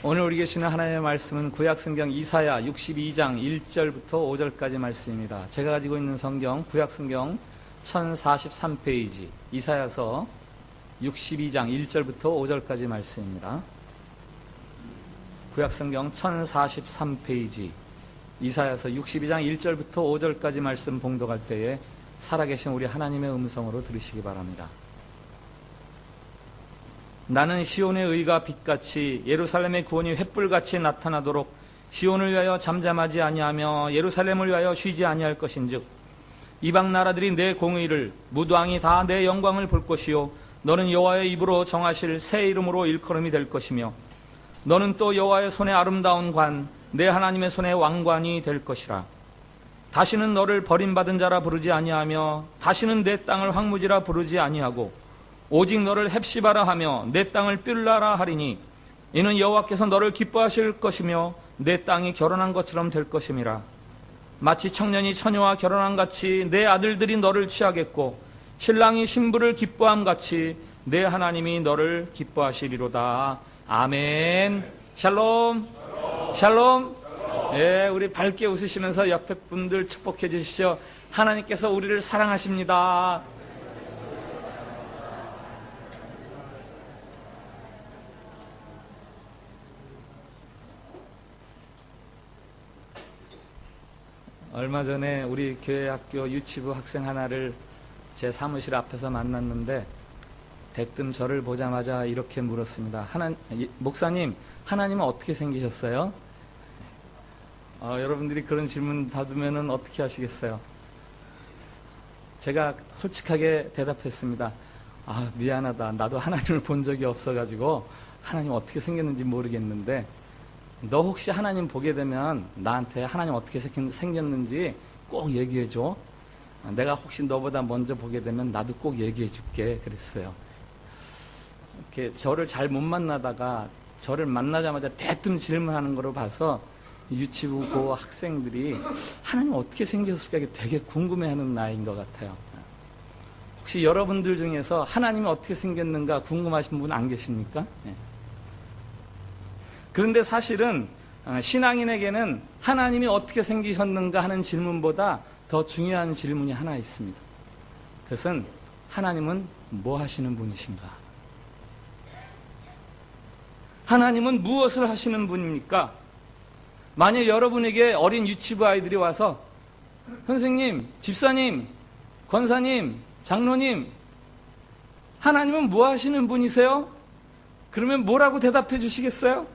오늘 우리 계시는 하나님의 말씀은 구약성경 이사야 62장 1절부터 5절까지 말씀입니다. 제가 가지고 있는 성경 구약성경 1043페이지 이사야서 62장 1절부터 5절까지 말씀입니다. 구약성경 1043페이지 이사야서 62장 1절부터 5절까지 말씀 봉독할 때에 살아계신 우리 하나님의 음성으로 들으시기 바랍니다. 나는 시온의 의가 빛같이 예루살렘의 구원이 횃불같이 나타나도록 시온을 위하여 잠잠하지 아니하며 예루살렘을 위하여 쉬지 아니할 것인즉 이방 나라들이 내 공의를 무도왕이 다 내 영광을 볼 것이요 너는 여호와의 입으로 정하실 새 이름으로 일컬음이 될 것이며 너는 또 여호와의 손에 아름다운 관 내 하나님의 손에 왕관이 될 것이라. 다시는 너를 버림받은 자라 부르지 아니하며 다시는 내 땅을 황무지라 부르지 아니하고 오직 너를 헵시바라 하며 내 땅을 뷸라라 하리니 이는 여호와께서 너를 기뻐하실 것이며 내 땅이 결혼한 것처럼 될 것임이라. 마치 청년이 처녀와 결혼한 같이 내 아들들이 너를 취하겠고 신랑이 신부를 기뻐함 같이 내 하나님이 너를 기뻐하시리로다. 아멘. 샬롬. 샬롬. 예, 우리 밝게 웃으시면서 옆에 분들 축복해 주십시오. 하나님께서 우리를 사랑하십니다. 얼마 전에 우리 교회 학교 유치부 학생 하나를 제 사무실 앞에서 만났는데 대뜸 저를 보자마자 이렇게 물었습니다. 목사님, 하나님은 어떻게 생기셨어요? 여러분들이 그런 질문 받으면 어떻게 하시겠어요? 제가 솔직하게 대답했습니다. 미안하다. 나도 하나님을 본 적이 없어가지고 하나님 어떻게 생겼는지 모르겠는데 너 혹시 하나님 보게 되면 나한테 하나님 어떻게 생겼는지 꼭 얘기해줘. 내가 혹시 너보다 먼저 보게 되면 나도 꼭 얘기해줄게. 그랬어요. 이렇게 저를 잘 못 만나다가 저를 만나자마자 대뜸 질문하는 거로 봐서 유치부 고 학생들이 하나님 어떻게 생겼을까 되게 궁금해하는 나이인 것 같아요. 혹시 여러분들 중에서 하나님이 어떻게 생겼는가 궁금하신 분 안 계십니까? 네. 그런데 사실은 신앙인에게는 하나님이 어떻게 생기셨는가 하는 질문보다 더 중요한 질문이 하나 있습니다. 그것은 하나님은 뭐 하시는 분이신가? 하나님은 무엇을 하시는 분입니까? 만약 여러분에게 어린 유치부 아이들이 와서 선생님, 집사님, 권사님, 장로님, 하나님은 뭐 하시는 분이세요? 그러면 뭐라고 대답해 주시겠어요?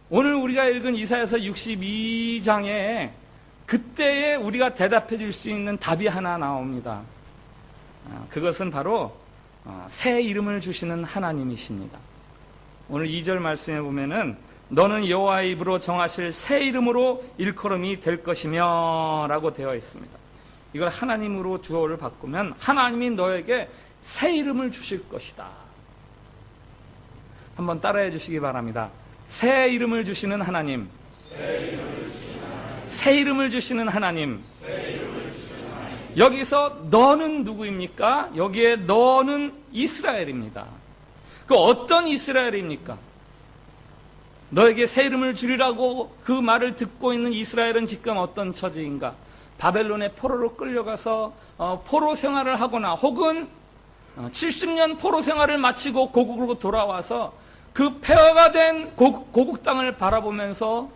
오늘 우리가 읽은 이사야서 62장에 그때에 우리가 대답해 줄 수 있는 답이 하나 나옵니다. 그것은 바로 새 이름을 주시는 하나님이십니다. 오늘 2절 말씀에 보면은 너는 여호와의 입으로 정하실 새 이름으로 일컬음이 될 것이며 라고 되어 있습니다. 이걸 하나님으로 주어를 바꾸면 하나님이 너에게 새 이름을 주실 것이다. 한번 따라해 주시기 바랍니다. 새 이름을 주시는 하나님, 새 이름을 주시는 하나님. 여기서 너는 누구입니까? 여기에 너는 이스라엘입니다. 그 어떤 이스라엘입니까? 너에게 새 이름을 주리라고 그 말을 듣고 있는 이스라엘은 지금 어떤 처지인가? 바벨론의 포로로 끌려가서 포로 생활을 하거나 혹은 70년 포로 생활을 마치고 고국으로 돌아와서 그 폐허가 된 고국 땅을 바라보면서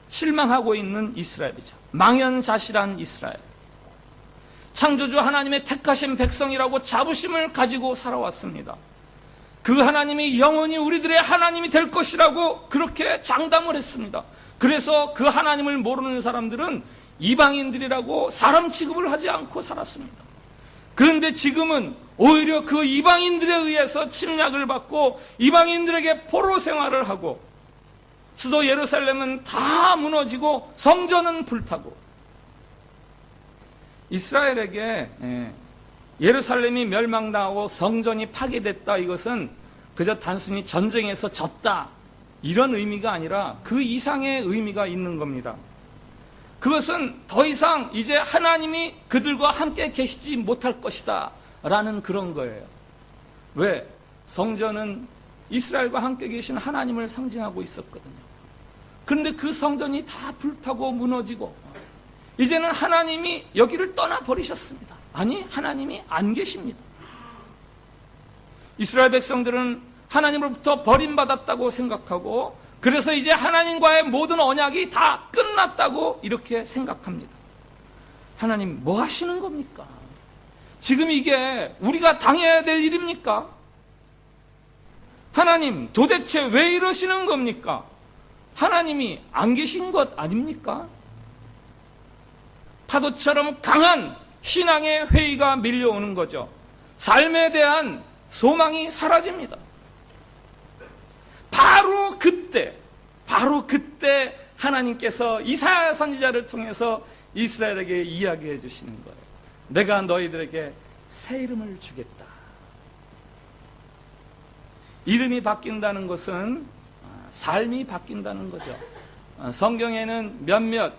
실망하고 있는 이스라엘이죠. 망연자실한 이스라엘. 창조주 하나님의 택하신 백성이라고 자부심을 가지고 살아왔습니다. 그 하나님이 영원히 우리들의 하나님이 될 것이라고 그렇게 장담을 했습니다. 그래서 그 하나님을 모르는 사람들은 이방인들이라고 사람 취급을 하지 않고 살았습니다. 그런데 지금은 오히려 그 이방인들에 의해서 침략을 받고 이방인들에게 포로 생활을 하고 수도 예루살렘은 다 무너지고 성전은 불타고 이스라엘에게 예루살렘이 멸망당하고 성전이 파괴됐다, 이것은 그저 단순히 전쟁에서 졌다 이런 의미가 아니라 그 이상의 의미가 있는 겁니다. 그것은 더 이상 이제 하나님이 그들과 함께 계시지 못할 것이다 라는 그런 거예요. 왜? 성전은 이스라엘과 함께 계신 하나님을 상징하고 있었거든요. 그런데 그 성전이 다 불타고 무너지고 이제는 하나님이 여기를 떠나버리셨습니다. 아니, 하나님이 안 계십니다. 이스라엘 백성들은 하나님으로부터 버림받았다고 생각하고, 그래서 이제 하나님과의 모든 언약이 다 끝났다고 이렇게 생각합니다. 하나님 뭐 하시는 겁니까? 지금 이게 우리가 당해야 될 일입니까? 하나님 도대체 왜 이러시는 겁니까? 하나님이 안 계신 것 아닙니까? 파도처럼 강한 신앙의 회의가 밀려오는 거죠. 삶에 대한 소망이 사라집니다. 바로 그때 하나님께서 이사야 선지자를 통해서 이스라엘에게 이야기해 주시는 거예요. 내가 너희들에게 새 이름을 주겠다. 이름이 바뀐다는 것은 삶이 바뀐다는 거죠. 성경에는 몇몇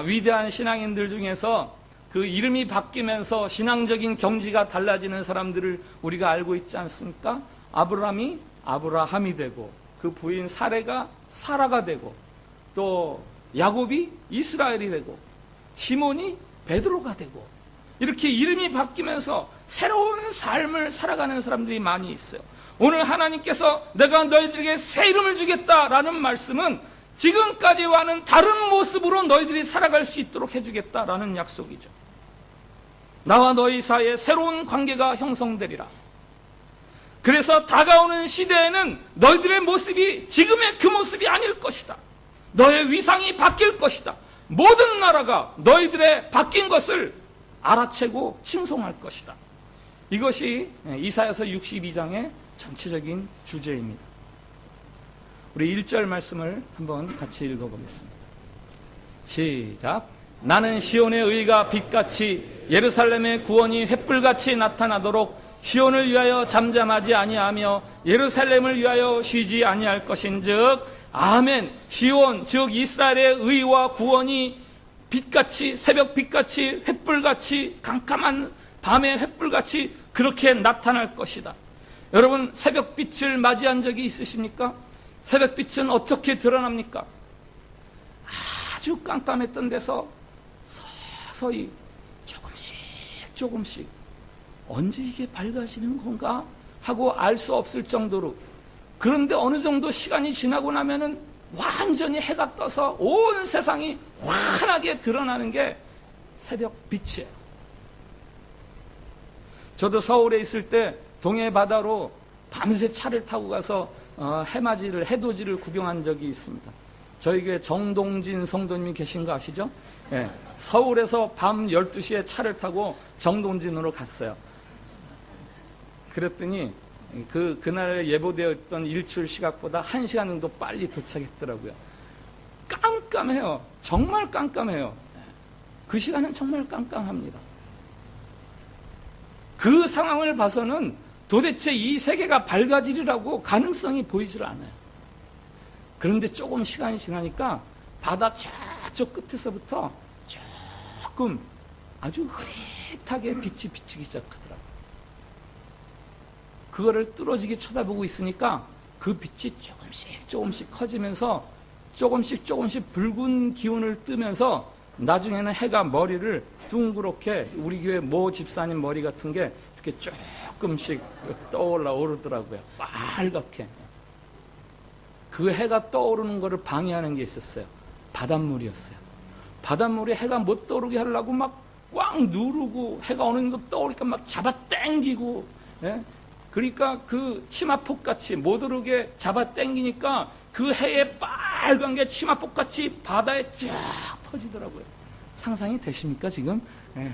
위대한 신앙인들 중에서 그 이름이 바뀌면서 신앙적인 경지가 달라지는 사람들을 우리가 알고 있지 않습니까? 아브라함이 아브라함이 되고, 그 부인 사레가 사라가 되고, 또 야곱이 이스라엘이 되고, 시몬이 베드로가 되고, 이렇게 이름이 바뀌면서 새로운 삶을 살아가는 사람들이 많이 있어요. 오늘 하나님께서 내가 너희들에게 새 이름을 주겠다라는 말씀은 지금까지와는 다른 모습으로 너희들이 살아갈 수 있도록 해주겠다라는 약속이죠. 나와 너희 사이에 새로운 관계가 형성되리라. 그래서 다가오는 시대에는 너희들의 모습이 지금의 그 모습이 아닐 것이다. 너의 위상이 바뀔 것이다. 모든 나라가 너희들의 바뀐 것을 알아채고 칭송할 것이다. 이것이 이사야서 62장의 전체적인 주제입니다. 우리 1절 말씀을 한번 같이 읽어보겠습니다. 시작. 나는 시온의 의가 빛같이 예루살렘의 구원이 횃불같이 나타나도록 시온을 위하여 잠잠하지 아니하며 예루살렘을 위하여 쉬지 아니할 것인즉. 아멘. 시온 즉 이스라엘의 의와 구원이 빛같이, 새벽빛같이, 횃불같이, 캄캄한 밤의 횃불같이 그렇게 나타날 것이다. 여러분, 새벽빛을 맞이한 적이 있으십니까? 새벽빛은 어떻게 드러납니까? 아주 깜깜했던 데서 서서히 조금씩 언제 이게 밝아지는 건가 하고 알 수 없을 정도로, 그런데 어느 정도 시간이 지나고 나면은 완전히 해가 떠서 온 세상이 환하게 드러나는 게 새벽빛이에요. 저도 서울에 있을 때 동해 바다로 밤새 차를 타고 가서 해돋이를 구경한 적이 있습니다. 저희 교회 정동진 성도님이 계신 거 아시죠? 네. 서울에서 밤 12시에 차를 타고 정동진으로 갔어요. 그랬더니 그날 예보되어 있던 일출 시각보다 1시간 정도 빨리 도착했더라고요. 깜깜해요. 정말 깜깜해요. 그 시간은 정말 깜깜합니다. 그 상황을 봐서는 도대체 이 세계가 밝아지리라고 가능성이 보이질 않아요. 그런데 조금 시간이 지나니까 바다 저쪽 끝에서부터 조금 아주 흐릿하게 빛이 비치기 시작하더라고요. 그거를 뚫어지게 쳐다보고 있으니까 그 빛이 조금씩 커지면서 조금씩 붉은 기운을 뜨면서 나중에는 해가 머리를 둥그렇게, 우리 교회 모 집사님 머리 같은 게 이렇게 조금씩 떠올라 오르더라고요. 빨갛게. 그 해가 떠오르는 거를 방해하는 게 있었어요. 바닷물이었어요. 바닷물이 해가 못 떠오르게 하려고 막 꽉 누르고, 해가 어느 정도 떠오르니까 막 잡아 당기고, 예? 그러니까 그 치마폭같이 못 오르게 잡아 당기니까 그 해의 빨간 게 치마폭같이 바다에 쫙 퍼지더라고요. 상상이 되십니까 지금? 예.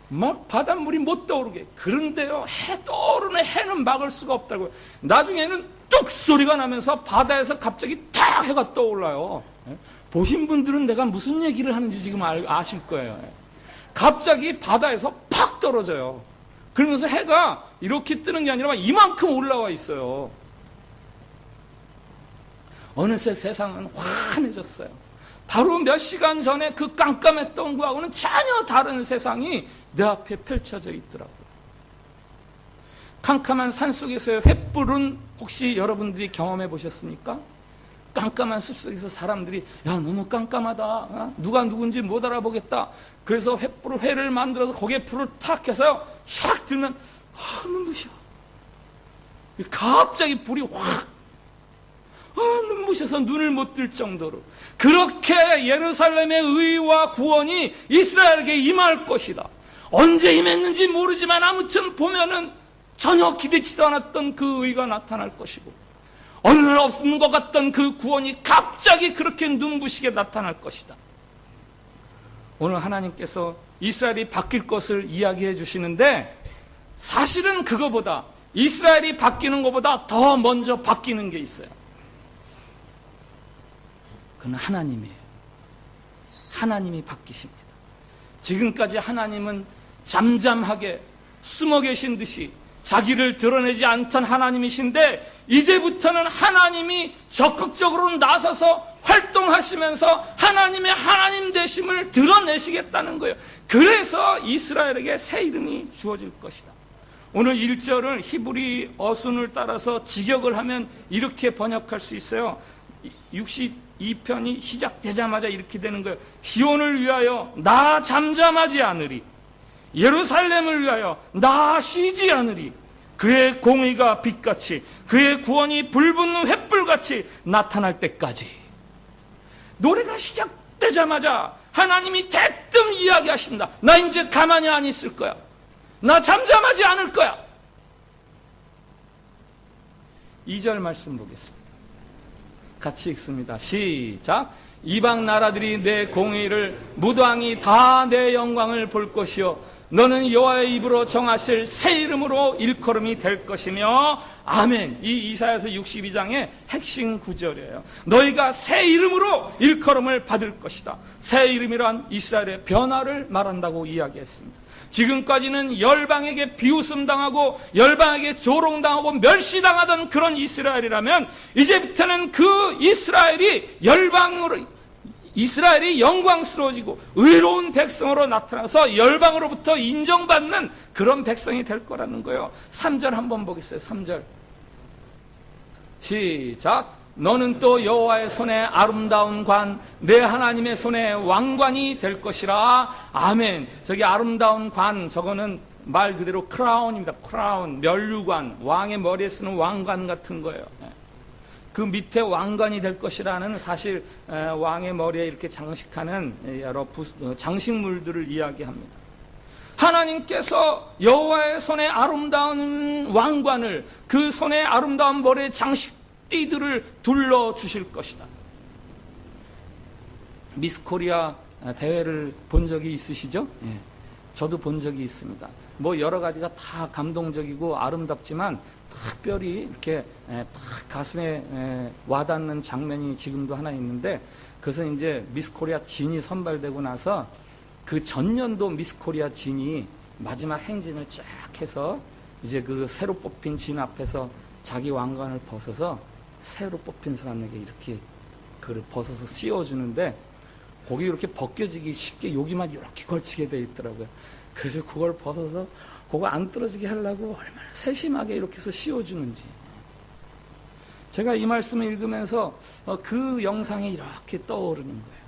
막 바닷물이 못 떠오르게. 그런데요, 떠오르는 해는 막을 수가 없다고요. 나중에는 뚝 소리가 나면서 바다에서 갑자기 탁 해가 떠올라요. 예. 보신 분들은 내가 무슨 얘기를 하는지 지금 아실 거예요. 예. 갑자기 바다에서 팍 떨어져요. 그러면서 해가 이렇게 뜨는 게 아니라 이만큼 올라와 있어요. 어느새 세상은 환해졌어요. 바로 몇 시간 전에 그 깜깜했던 거하고는 전혀 다른 세상이 내 앞에 펼쳐져 있더라고요. 캄캄한 산속에서의 횃불은 혹시 여러분들이 경험해 보셨습니까? 깜깜한 숲속에서 사람들이 야 너무 깜깜하다, 누가 누군지 못 알아보겠다, 그래서 회를 만들어서 거기에 불을 탁 해서요 촥 들면 눈부셔. 갑자기 불이 확 눈부셔서 눈을 못 뜰 정도로, 그렇게 예루살렘의 의와 구원이 이스라엘에게 임할 것이다. 언제 임했는지 모르지만 아무튼 보면은 전혀 기대치도 않았던 그 의가 나타날 것이고, 어느 날 없는 것 같던 그 구원이 갑자기 그렇게 눈부시게 나타날 것이다. 오늘 하나님께서 이스라엘이 바뀔 것을 이야기해 주시는데, 사실은 그거보다, 이스라엘이 바뀌는 것보다 더 먼저 바뀌는 게 있어요. 그건 하나님이에요. 하나님이 바뀌십니다. 지금까지 하나님은 잠잠하게 숨어 계신 듯이 자기를 드러내지 않던 하나님이신데, 이제부터는 하나님이 적극적으로 나서서 활동하시면서 하나님의 하나님 되심을 드러내시겠다는 거예요. 그래서 이스라엘에게 새 이름이 주어질 것이다. 오늘 1절을 히브리 어순을 따라서 직역을 하면 이렇게 번역할 수 있어요. 62편이 시작되자마자 이렇게 되는 거예요. 시온을 위하여 나 잠잠하지 않으리, 예루살렘을 위하여 나 쉬지 않으리. 그의 공의가 빛같이, 그의 구원이 불붙는 횃불같이 나타날 때까지. 노래가 시작되자마자 하나님이 대뜸 이야기하십니다. 나 이제 가만히 안 있을 거야. 나 잠잠하지 않을 거야. 2절 말씀 보겠습니다. 같이 읽습니다. 시작. 이방 나라들이 내 공의를, 무당이 다 내 영광을 볼 것이요 너는 여호와의 입으로 정하실 새 이름으로 일컬음이 될 것이며. 아멘. 이 이사야서 62장의 핵심 구절이에요. 너희가 새 이름으로 일컬음을 받을 것이다. 새 이름이란 이스라엘의 변화를 말한다고 이야기했습니다. 지금까지는 열방에게 비웃음당하고 열방에게 조롱당하고 멸시당하던 그런 이스라엘이라면, 이제부터는 그 이스라엘이 영광스러워지고 의로운 백성으로 나타나서 열방으로부터 인정받는 그런 백성이 될 거라는 거예요. 3절 한번 보겠어요. 3절 시작. 너는 또 여호와의 손에 아름다운 관, 내 하나님의 손에 왕관이 될 것이라. 아멘. 저기 아름다운 관, 저거는 말 그대로 크라운입니다. 크라운, 면류관, 왕의 머리에 쓰는 왕관 같은 거예요. 그 밑에 왕관이 될 것이라는, 사실 왕의 머리에 이렇게 장식하는 여러 장식물들을 이야기합니다. 하나님께서 여호와의 손에 아름다운 왕관을, 그 손에 아름다운 머리에 장식띠들을 둘러주실 것이다. 미스 코리아 대회를 본 적이 있으시죠? 예. 저도 본 적이 있습니다. 뭐 여러 가지가 다 감동적이고 아름답지만, 특별히 이렇게 딱 가슴에 와닿는 장면이 지금도 하나 있는데, 그것은 이제 미스 코리아 진이 선발되고 나서 그 전년도 미스 코리아 진이 마지막 행진을 쫙 해서 이제 그 새로 뽑힌 진 앞에서 자기 왕관을 벗어서 새로 뽑힌 사람에게 이렇게 그를 벗어서 씌워주는데, 거기 이렇게 벗겨지기 쉽게 여기만 이렇게 걸치게 돼 있더라고요. 그래서 그걸 벗어서 그거 안 떨어지게 하려고 얼마나 세심하게 이렇게 해서 씌워주는지. 제가 이 말씀을 읽으면서 그 영상이 이렇게 떠오르는 거예요.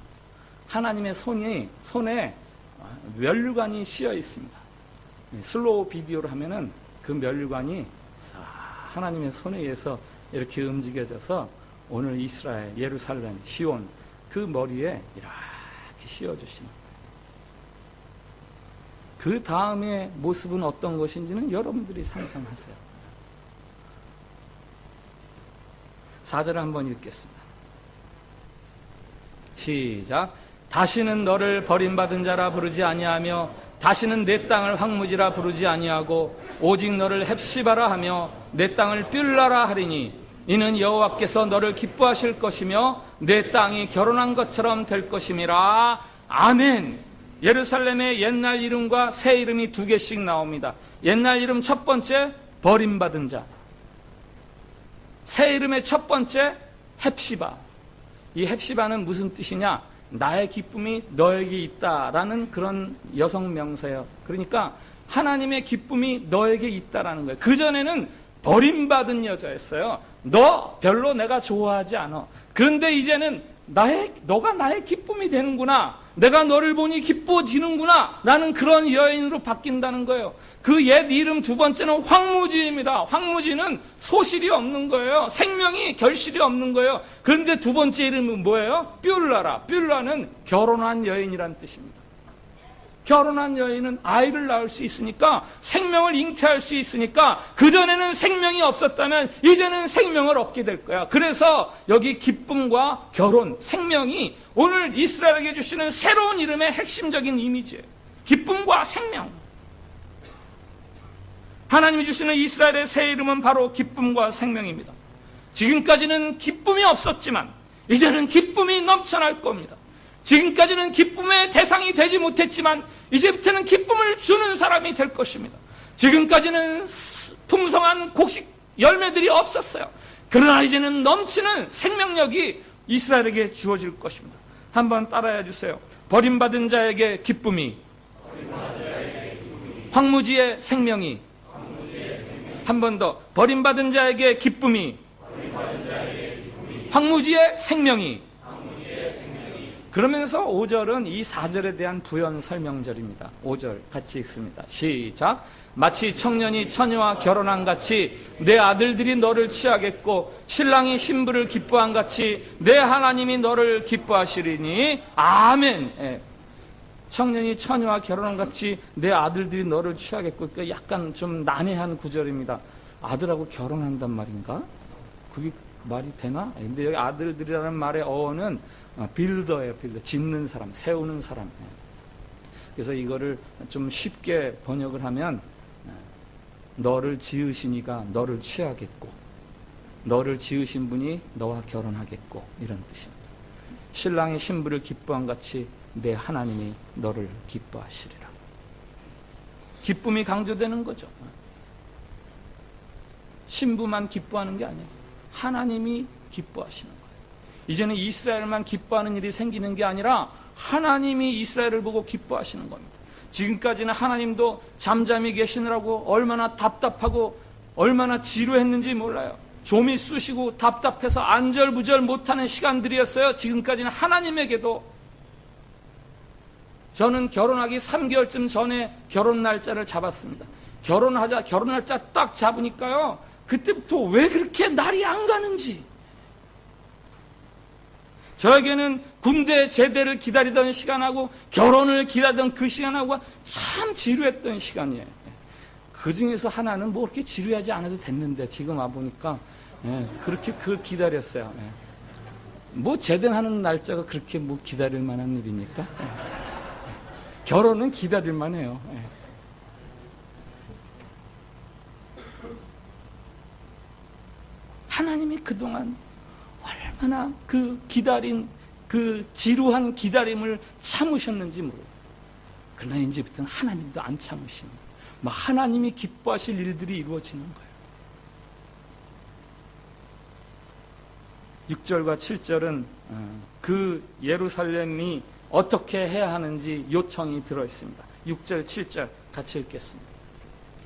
하나님의 손에 면류관이 씌어 있습니다. 슬로우 비디오로 하면은 그 면류관이 하나님의 손에 의해서 이렇게 움직여져서 오늘 이스라엘, 예루살렘, 시온 그 머리에 이렇게 씌워주시는 거예요. 그 다음의 모습은 어떤 것인지는 여러분들이 상상하세요. 4절 한번 읽겠습니다. 시작. 다시는 너를 버림받은 자라 부르지 아니하며 다시는 내 땅을 황무지라 부르지 아니하고 오직 너를 헵시바라 하며 내 땅을 뷸라라 하리니 이는 여호와께서 너를 기뻐하실 것이며 내 땅이 결혼한 것처럼 될 것임이라. 아멘. 예루살렘의 옛날 이름과 새 이름이 2개씩 나옵니다. 옛날 이름 첫 번째 버림받은 자, 새 이름의 첫 번째 헵시바. 이 헵시바는 무슨 뜻이냐? 나의 기쁨이 너에게 있다라는 그런 여성 명사예요. 그러니까 하나님의 기쁨이 너에게 있다라는 거예요. 그전에는 버림받은 여자였어요. 너 별로 내가 좋아하지 않아. 그런데 이제는 너가 나의 기쁨이 되는구나. 내가 너를 보니 기뻐지는구나. 라는 그런 여인으로 바뀐다는 거예요. 그 옛 이름 두 번째는 황무지입니다. 황무지는 소실이 없는 거예요. 생명이 결실이 없는 거예요. 그런데 두 번째 이름은 뭐예요? 뷸라라. 뷸라는 결혼한 여인이란 뜻입니다. 결혼한 여인은 아이를 낳을 수 있으니까, 생명을 잉태할 수 있으니까, 그전에는 생명이 없었다면 이제는 생명을 얻게 될 거야. 그래서 여기 기쁨과 결혼, 생명이 오늘 이스라엘에게 주시는 새로운 이름의 핵심적인 이미지예요. 기쁨과 생명. 하나님이 주시는 이스라엘의 새 이름은 바로 기쁨과 생명입니다. 지금까지는 기쁨이 없었지만 이제는 기쁨이 넘쳐날 겁니다. 지금까지는 기쁨의 대상이 되지 못했지만 이제부터는 기쁨을 주는 사람이 될 것입니다. 지금까지는 풍성한 곡식 열매들이 없었어요. 그러나 이제는 넘치는 생명력이 이스라엘에게 주어질 것입니다. 한번 따라해 주세요. 버림받은 자에게 기쁨이, 황무지의 생명이, 한 번 더, 버림받은 자에게 기쁨이, 황무지의 생명이. 그러면서 5절은 이 4절에 대한 부연 설명절입니다. 5절 같이 읽습니다. 시작. 마치 청년이 처녀와 결혼한 같이 내 아들들이 너를 취하겠고 신랑이 신부를 기뻐한 같이 내 하나님이 너를 기뻐하시리니. 아멘. 예. 청년이 처녀와 결혼한 같이 내 아들들이 너를 취하겠고. 그러니까 약간 좀 난해한 구절입니다. 아들하고 결혼한단 말인가? 그게 말이 되나? 근데 여기 아들들이라는 말의 어원은 빌더예요. 빌더. 짓는 사람, 세우는 사람. 그래서 이거를 좀 쉽게 번역을 하면 너를 지으시니가 너를 취하겠고 너를 지으신 분이 너와 결혼하겠고, 이런 뜻입니다. 신랑이 신부를 기뻐한 같이 내 하나님이 너를 기뻐하시리라. 기쁨이 강조되는 거죠. 신부만 기뻐하는 게 아니에요. 하나님이 기뻐하시는 거예요. 이제는 이스라엘만 기뻐하는 일이 생기는 게 아니라 하나님이 이스라엘을 보고 기뻐하시는 겁니다. 지금까지는 하나님도 잠잠히 계시느라고 얼마나 답답하고 얼마나 지루했는지 몰라요. 좀이 쑤시고 답답해서 안절부절 못하는 시간들이었어요. 지금까지는 하나님에게도. 저는 결혼하기 3개월쯤 전에 결혼 날짜를 잡았습니다. 결혼 날짜 딱 잡으니까요, 그때부터 왜 그렇게 날이 안 가는지. 저에게는 군대 제대를 기다리던 시간하고 결혼을 기다리던 그 시간하고 참 지루했던 시간이에요. 그 중에서 하나는 뭐 그렇게 지루하지 않아도 됐는데 지금 와보니까 그렇게 기다렸어요. 뭐 제대하는 날짜가 그렇게 뭐 기다릴 만한 일입니까? 결혼은 기다릴 만해요. 하나님이 그동안 얼마나 그 기다린 그 지루한 기다림을 참으셨는지 모르고, 그러나 이제부터는 하나님도 안 참으시는 거예요. 하나님이 기뻐하실 일들이 이루어지는 거예요. 6절과 7절은 그 예루살렘이 어떻게 해야 하는지 요청이 들어있습니다. 6절, 7절 같이 읽겠습니다.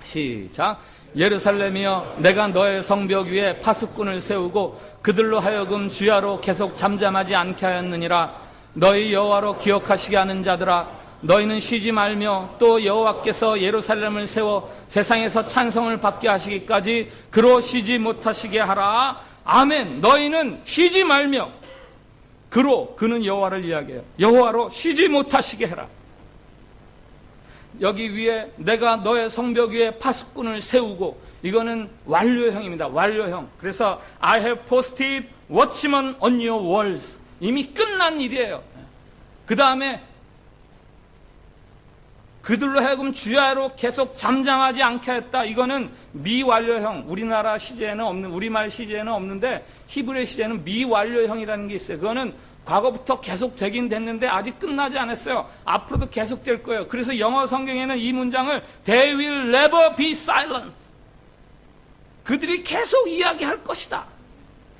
시작. 예루살렘이여, 내가 너의 성벽 위에 파수꾼을 세우고 그들로 하여금 주야로 계속 잠잠하지 않게 하였느니라. 너희 여호와로 기억하시게 하는 자들아, 너희는 쉬지 말며 또 여호와께서 예루살렘을 세워 세상에서 찬송을 받게 하시기까지 그로 쉬지 못하시게 하라. 아멘. 너희는 쉬지 말며, 그는 여호와를 이야기해요. 여호와로 쉬지 못하시게 해라. 여기 위에 내가 너의 성벽 위에 파수꾼을 세우고, 이거는 완료형입니다. 완료형. 그래서 I have posted watchmen on your walls. 이미 끝난 일이에요. 그 다음에 그들로 하여금 주야로 계속 잠잠하지 않게 했다. 이거는 미완료형. 우리나라 시제에는 없는, 우리말 시제에는 없는데 히브리 시제에는 미완료형이라는 게 있어요. 그거는 과거부터 계속 되긴 됐는데 아직 끝나지 않았어요. 앞으로도 계속 될 거예요. 그래서 영어 성경에는 이 문장을 They will never be silent. 그들이 계속 이야기할 것이다.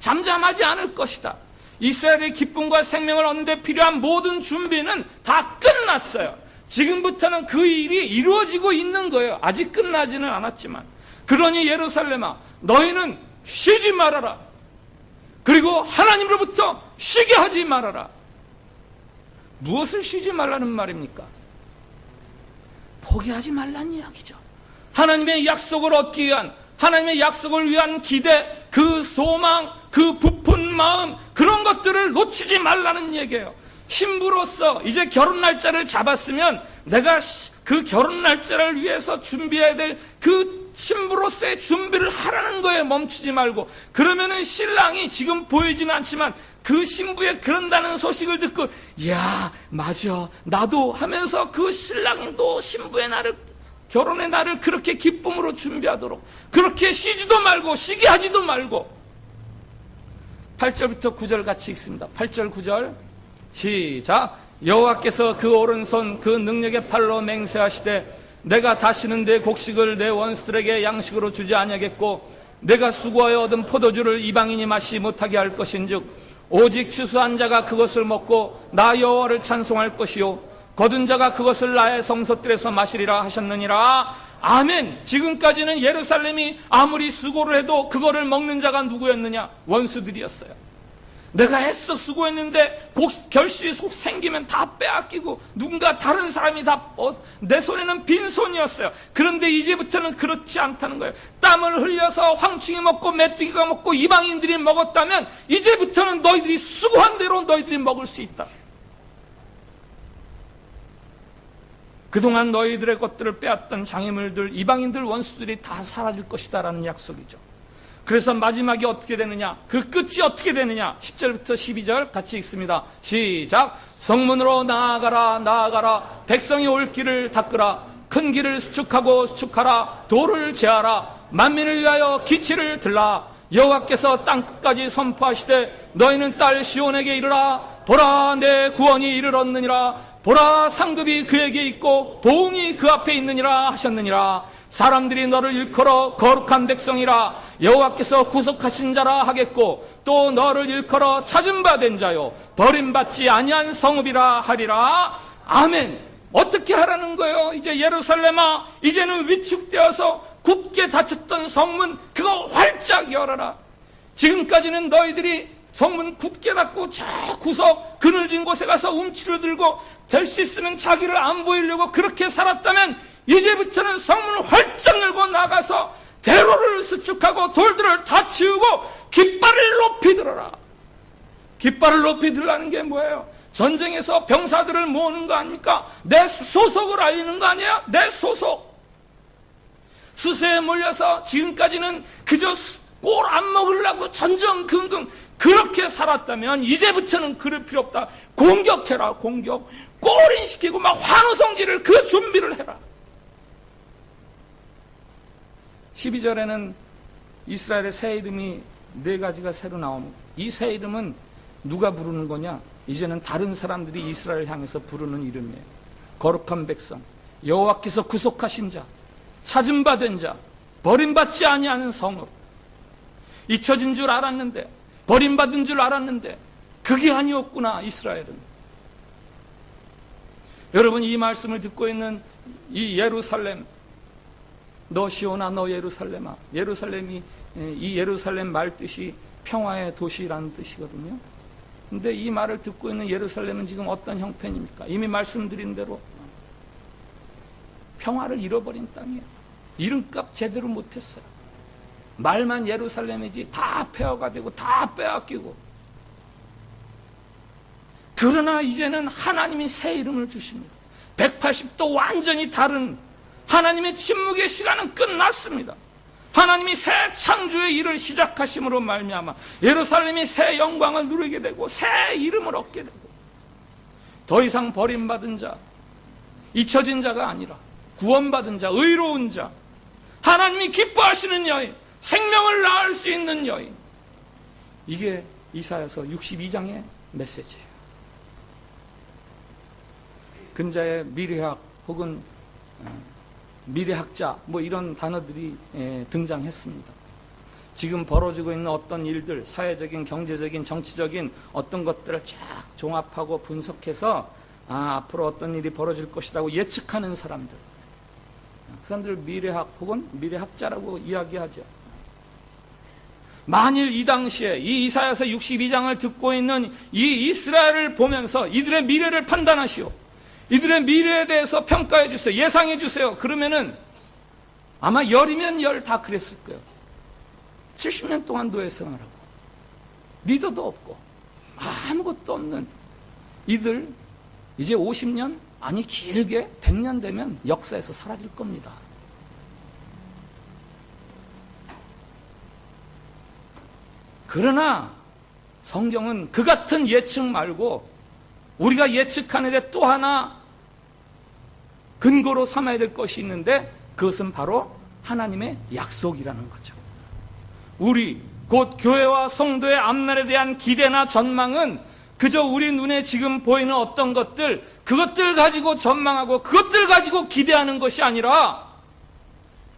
잠잠하지 않을 것이다. 이스라엘의 기쁨과 생명을 얻는 데 필요한 모든 준비는 다 끝났어요. 지금부터는 그 일이 이루어지고 있는 거예요. 아직 끝나지는 않았지만. 그러니 예루살렘아, 너희는 쉬지 말아라. 그리고 하나님으로부터 쉬게 하지 말아라. 무엇을 쉬지 말라는 말입니까? 포기하지 말라는 이야기죠. 하나님의 약속을 얻기 위한, 하나님의 약속을 위한 기대, 그 소망, 그 부푼 마음, 그런 것들을 놓치지 말라는 얘기예요. 신부로서 이제 결혼 날짜를 잡았으면 내가 그 결혼 날짜를 위해서 준비해야 될 그 신부로서의 준비를 하라는 거예요. 멈추지 말고. 그러면은 신랑이 지금 보이지는 않지만 그 신부의 그런다는 소식을 듣고, 야, 맞아, 나도 하면서 그 신랑이 또 신부의 날을, 결혼의 날을 그렇게 기쁨으로 준비하도록, 그렇게 쉬지도 말고 쉬게 하지도 말고. 8절부터 9절 같이 읽습니다. 8절 9절 시작. 여호와께서 그 오른손 그 능력의 팔로 맹세하시되 내가 다시는 내 곡식을 내 원수들에게 양식으로 주지 아니하겠고 내가 수고하여 얻은 포도주를 이방인이 마시지 못하게 할 것인즉 오직 추수한 자가 그것을 먹고 나 여호와를 찬송할 것이요 거둔 자가 그것을 나의 성소들에서 마시리라 하셨느니라. 아멘. 지금까지는 예루살렘이 아무리 수고를 해도 그거를 먹는 자가 누구였느냐? 원수들이었어요. 내가 애써 수고했는데 결실이 속 생기면 다 빼앗기고 누군가 다른 사람이 다 내 손에는 빈손이었어요. 그런데 이제부터는 그렇지 않다는 거예요. 땀을 흘려서 황충이 먹고 메뚜기가 먹고 이방인들이 먹었다면 이제부터는 너희들이 수고한 대로 너희들이 먹을 수 있다. 그동안 너희들의 것들을 빼앗던 장애물들, 이방인들, 원수들이 다 사라질 것이다 라는 약속이죠. 그래서 마지막이 어떻게 되느냐? 그 끝이 어떻게 되느냐? 10절부터 12절 같이 읽습니다. 시작. 성문으로 나아가라 나아가라. 백성이 올 길을 닦으라. 큰 길을 수축하고 수축하라. 도를 제하라. 만민을 위하여 기치를 들라. 여호와께서 땅끝까지 선포하시되 너희는 딸 시온에게 이르라. 보라, 내 구원이 이르렀느니라. 보라, 상급이 그에게 있고 보응이 그 앞에 있느니라 하셨느니라. 사람들이 너를 일컬어 거룩한 백성이라 여호와께서 구속하신 자라 하겠고 또 너를 일컬어 찾은 바 된 자요 버림받지 아니한 성읍이라 하리라. 아멘. 어떻게 하라는 거예요? 이제 예루살렘아, 이제는 위축되어서 굳게 닫혔던 성문 그거 활짝 열어라. 지금까지는 너희들이 성문 굳게 닫고 저 구석 그늘진 곳에 가서 움치를 들고 될 수 있으면 자기를 안 보이려고 그렇게 살았다면 이제부터는 성문을 활짝 열고 나가서 대로를 수축하고 돌들을 다 치우고 깃발을 높이 들어라. 깃발을 높이 들라는 게 뭐예요? 전쟁에서 병사들을 모으는 거 아닙니까? 내 소속을 알리는 거 아니에요? 내 소속. 수세에 몰려서 지금까지는 그저 꼴 안 먹으려고 전전긍긍 그렇게 살았다면 이제부터는 그럴 필요 없다. 공격해라. 공격. 꼴인시키고 막 환호성질을 그 준비를 해라. 12절에는 이스라엘의 새 이름이 4가지가 새로 나옵니다. 이 새 이름은 누가 부르는 거냐? 이제는 다른 사람들이 이스라엘 향해서 부르는 이름이에요. 거룩한 백성, 여호와께서 구속하신 자, 찾은 바 된 자, 버림받지 아니하는 성읍. 잊혀진 줄 알았는데, 버림받은 줄 알았는데 그게 아니었구나. 이스라엘은. 여러분, 이 말씀을 듣고 있는 이 예루살렘, 너 시온아, 너 예루살렘아. 예루살렘이, 이 예루살렘 말 뜻이 평화의 도시라는 뜻이거든요. 근데 이 말을 듣고 있는 예루살렘은 지금 어떤 형편입니까? 이미 말씀드린 대로 평화를 잃어버린 땅이에요. 이름값 제대로 못했어요. 말만 예루살렘이지 다 폐허가 되고 다 빼앗기고. 그러나 이제는 하나님이 새 이름을 주십니다. 180도 완전히 다른 하나님의 침묵의 시간은 끝났습니다. 하나님이 새 창조의 일을 시작하심으로 말미암아 예루살렘이 새 영광을 누리게 되고 새 이름을 얻게 되고 더 이상 버림받은 자, 잊혀진 자가 아니라 구원받은 자, 의로운 자, 하나님이 기뻐하시는 여인, 생명을 낳을 수 있는 여인. 이게 이사야서 62장의 메시지예요. 근자의 미래학 혹은 미래학자 뭐 이런 단어들이 등장했습니다. 지금 벌어지고 있는 어떤 일들, 사회적인, 경제적인, 정치적인 어떤 것들을 쫙 종합하고 분석해서 앞으로 어떤 일이 벌어질 것이라고 예측하는 사람들, 그 사람들 미래학 혹은 미래학자라고 이야기하죠. 만일 이 당시에 이 이사야서 62장을 듣고 있는 이 이스라엘을 보면서 이들의 미래를 판단하시오, 이들의 미래에 대해서 평가해 주세요, 예상해 주세요, 그러면은 아마 열이면 열 다 그랬을 거예요. 70년 동안 노예 생활하고 리더도 없고 아무것도 없는 이들, 이제 50년, 아니 길게 100년 되면 역사에서 사라질 겁니다. 그러나 성경은 그 같은 예측 말고 우리가 예측하는 데 또 하나 근거로 삼아야 될 것이 있는데, 그것은 바로 하나님의 약속이라는 거죠. 우리 곧 교회와 성도의 앞날에 대한 기대나 전망은 그저 우리 눈에 지금 보이는 어떤 것들, 그것들 가지고 전망하고 그것들 가지고 기대하는 것이 아니라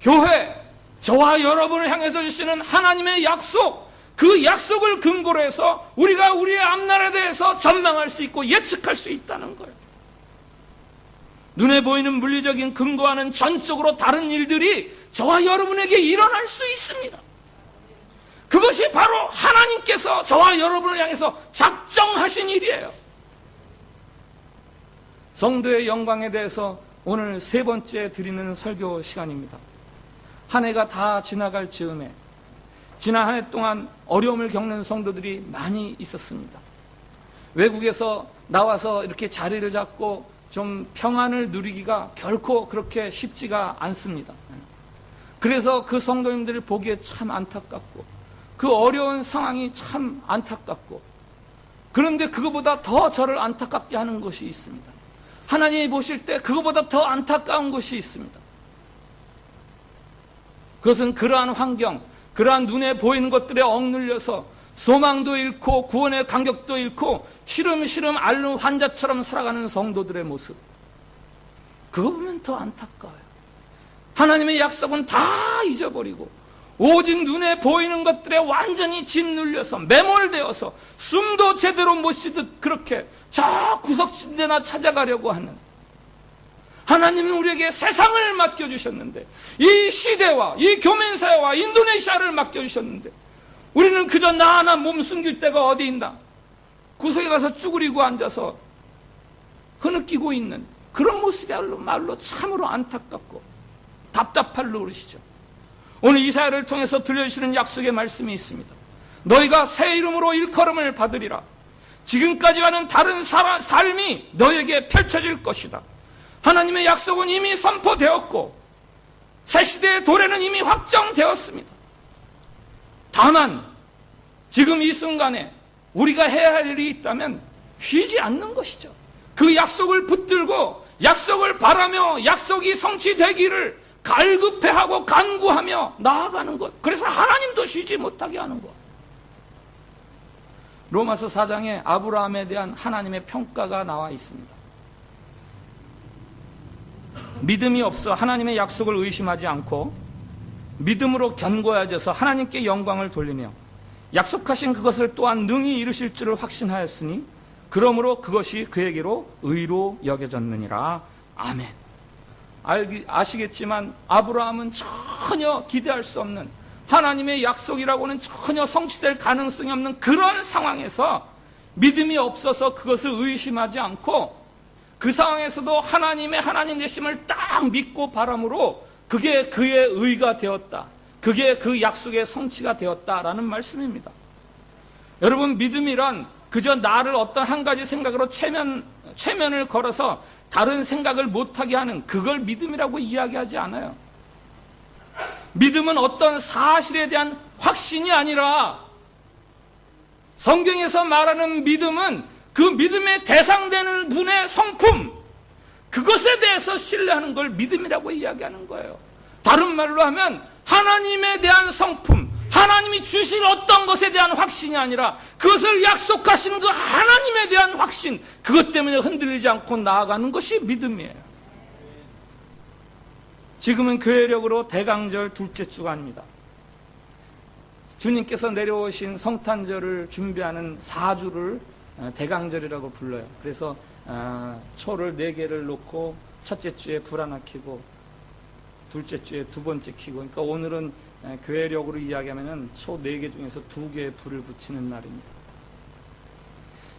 교회, 저와 여러분을 향해서 주시는 하나님의 약속, 그 약속을 근거로 해서 우리가 우리의 앞날에 대해서 전망할 수 있고 예측할 수 있다는 거예요. 눈에 보이는 물리적인 근거와는 전적으로 다른 일들이 저와 여러분에게 일어날 수 있습니다. 그것이 바로 하나님께서 저와 여러분을 향해서 작정하신 일이에요. 성도의 영광에 대해서 오늘 세 번째 드리는 설교 시간입니다. 한 해가 다 지나갈 즈음에 지난 한 해 동안 어려움을 겪는 성도들이 많이 있었습니다. 외국에서 나와서 이렇게 자리를 잡고 좀 평안을 누리기가 결코 그렇게 쉽지가 않습니다. 그래서 그 성도님들을 보기에 참 안타깝고 그 어려운 상황이 참 안타깝고, 그런데 그거보다 더 저를 안타깝게 하는 것이 있습니다. 하나님이 보실 때 그거보다 더 안타까운 것이 있습니다. 그것은 그러한 환경, 그러한 눈에 보이는 것들에 억눌려서 소망도 잃고 구원의 간격도 잃고 시름시름 앓는 환자처럼 살아가는 성도들의 모습, 그거 보면 더 안타까워요. 하나님의 약속은 다 잊어버리고 오직 눈에 보이는 것들에 완전히 짓눌려서 매몰되어서 숨도 제대로 못 쉬듯 그렇게 저 구석진데나 찾아가려고 하는, 하나님은 우리에게 세상을 맡겨주셨는데, 이 시대와 이 교мен사회와 인도네시아를 맡겨주셨는데 우리는 그저 나 하나 몸 숨길 데가 어디 있나, 구석에 가서 쭈그리고 앉아서 흐느끼고 있는 그런 모습이야말로 참으로 안타깝고 답답할 노릇이죠. 오늘 이사야를 통해서 들려주시는 약속의 말씀이 있습니다. 너희가 새 이름으로 일컬음을 받으리라. 지금까지와는 다른 삶이 너에게 펼쳐질 것이다. 하나님의 약속은 이미 선포되었고 새 시대의 도래는 이미 확정되었습니다. 다만 지금 이 순간에 우리가 해야 할 일이 있다면 쉬지 않는 것이죠. 그 약속을 붙들고 약속을 바라며 약속이 성취되기를 갈급해하고 간구하며 나아가는 것, 그래서 하나님도 쉬지 못하게 하는 것. 로마서 4장에 아브라함에 대한 하나님의 평가가 나와 있습니다. 믿음이 없어 하나님의 약속을 의심하지 않고 믿음으로 견고해져서 하나님께 영광을 돌리며 약속하신 그것을 또한 능히 이루실 줄을 확신하였으니 그러므로 그것이 그에게로 의로 여겨졌느니라. 아멘. 아시겠지만 아브라함은 전혀 기대할 수 없는, 하나님의 약속이라고는 전혀 성취될 가능성이 없는 그런 상황에서 믿음이 없어서 그것을 의심하지 않고 그 상황에서도 하나님의 하나님 되심을 딱 믿고 바람으로 그게 그의 의가 되었다, 그게 그 약속의 성취가 되었다라는 말씀입니다. 여러분, 믿음이란 그저 나를 어떤 한 가지 생각으로 최면을 걸어서 다른 생각을 못하게 하는 그걸 믿음이라고 이야기하지 않아요. 믿음은 어떤 사실에 대한 확신이 아니라 성경에서 말하는 믿음은 그 믿음의 대상되는 분의 성품, 그것에 대해서 신뢰하는 걸 믿음이라고 이야기하는 거예요. 다른 말로 하면 하나님에 대한 성품, 하나님이 주실 어떤 것에 대한 확신이 아니라 그것을 약속하신 그 하나님에 대한 확신, 그것 때문에 흔들리지 않고 나아가는 것이 믿음이에요. 지금은 교회력으로 대강절 둘째 주간입니다. 주님께서 내려오신 성탄절을 준비하는 4주를 대강절이라고 불러요. 그래서 초를 4개를 놓고 첫째 주에 불 하나 켜고 둘째 주에 2번째 켜고, 그러니까 오늘은 교회력으로 이야기하면 초 4개 중에서 2개의 불을 붙이는 날입니다.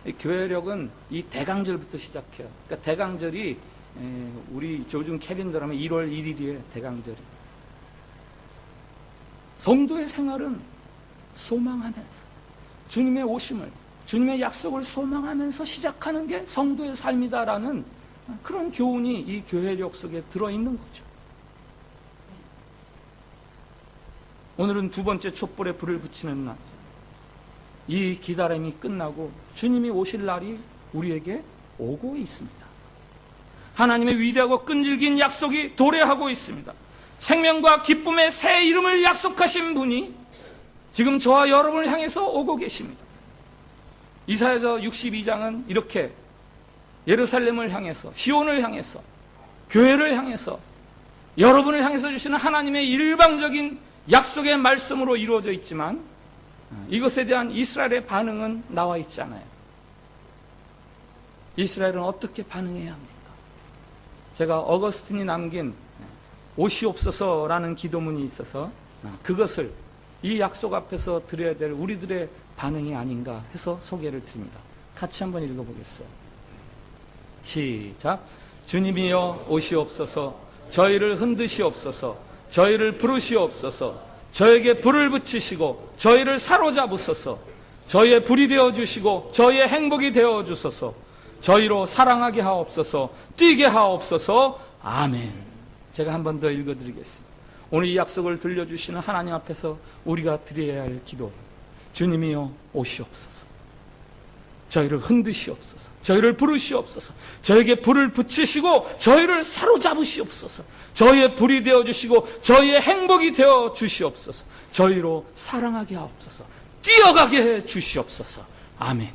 이 교회력은 이 대강절부터 시작해요. 그러니까 대강절이 우리 요즘 캘린더로 하면 1월 1일이에요. 대강절이. 성도의 생활은 소망하면서 주님의 오심을, 주님의 약속을 소망하면서 시작하는 게 성도의 삶이다라는 그런 교훈이 이 교회력 속에 들어있는 거죠. 오늘은 2번째 촛불에 불을 붙이는 날. 이 기다림이 끝나고 주님이 오실 날이 우리에게 오고 있습니다. 하나님의 위대하고 끈질긴 약속이 도래하고 있습니다. 생명과 기쁨의 새 이름을 약속하신 분이 지금 저와 여러분을 향해서 오고 계십니다. 이사야서 62장은 이렇게 예루살렘을 향해서, 시온을 향해서, 교회를 향해서, 여러분을 향해서 주시는 하나님의 일방적인 약속의 말씀으로 이루어져 있지만 이것에 대한 이스라엘의 반응은 나와 있지 않아요. 이스라엘은 어떻게 반응해야 합니까? 제가 어거스틴이 남긴 오시옵소서라는 기도문이 있어서 그것을 이 약속 앞에서 드려야 될 우리들의 반응이 아닌가 해서 소개를 드립니다. 같이 한번 읽어보겠어요. 시작. 주님이여 오시옵소서. 저희를 흔드시옵소서. 저희를 부르시옵소서. 저에게 불을 붙이시고 저희를 사로잡으소서. 저희의 불이 되어주시고 저희의 행복이 되어주소서. 저희로 사랑하게 하옵소서. 뛰게 하옵소서. 아멘. 제가 한 번 더 읽어드리겠습니다. 오늘 이 약속을 들려주시는 하나님 앞에서 우리가 드려야 할 기도. 주님이여 오시옵소서. 저희를 흔드시옵소서. 저희를 부르시옵소서. 저에게 불을 붙이시고 저희를 사로잡으시옵소서. 저희의 불이 되어주시고 저희의 행복이 되어주시옵소서. 저희로 사랑하게 하옵소서. 뛰어가게 해 주시옵소서. 아멘.